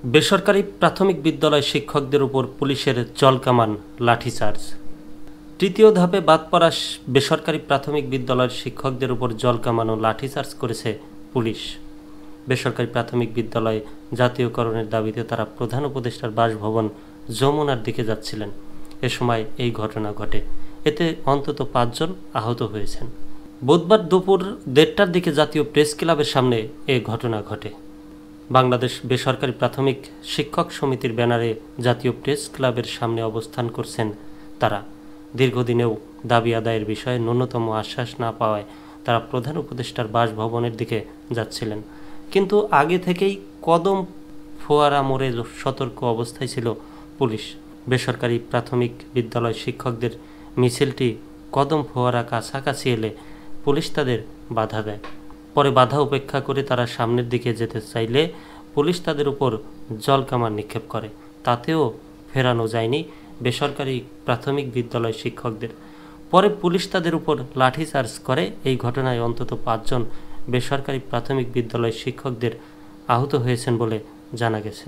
বেসরকারি প্রাথমিক বিদ্যালয় শিক্ষকদের উপর পুলিশের জলকামান লাঠিচার্জ। তৃতীয় ধাপে বাদ পড়া বেসরকারি প্রাথমিক বিদ্যালয়ের শিক্ষকদের উপর জলকামান ও লাঠিচার্জ করেছে পুলিশ। বেসরকারি প্রাথমিক বিদ্যালয় জাতীয়করণের দাবিতে তারা প্রধান উপদেষ্টার বাসভবন যমুনার দিকে যাচ্ছিলেন। এ সময় এই ঘটনা ঘটে। এতে অন্তত 5 জন আহত হয়েছেন। বুধবার দুপুর 1:30টার দিকে জাতীয় প্রেস ক্লাবের সামনে এ ঘটনা ঘটে। বাংলাদেশ বেসরকারি প্রাথমিক শিক্ষক সমিতির ব্যানারে জাতীয় প্রেস ক্লাবের সামনে অবস্থান করছেন তারা। দীর্ঘদিনেও দাবি আদায়ের বিষয়ে ন্যূনতম আশ্বাস না পাওয়ায় তারা প্রধান উপদেষ্টার বাসভবনের দিকে যাচ্ছিলেন। কিন্তু আগে থেকেই কদম ফোয়ারা মোড়ে সতর্ক অবস্থায় ছিল পুলিশ। বেসরকারি প্রাথমিক বিদ্যালয় শিক্ষকদের মিছিলটি কদম ফোয়ারা কাছাকাছি এলে পুলিশ তাদের বাধা দেয়। পরে বাধা উপেক্ষা করে তারা সামনের দিকে যেতে চাইলে পুলিশ তাদের উপর জলকামান নিক্ষেপ করে। তাতেও ফেরানো যায়নি বেসরকারি প্রাথমিক বিদ্যালয় শিক্ষকদের। পরে পুলিশ তাদের উপর লাঠিচার্জ করে। এই ঘটনায় অন্তত 5 জন বেসরকারি প্রাথমিক বিদ্যালয় শিক্ষকদের আহত হয়েছেন বলে জানা গেছে।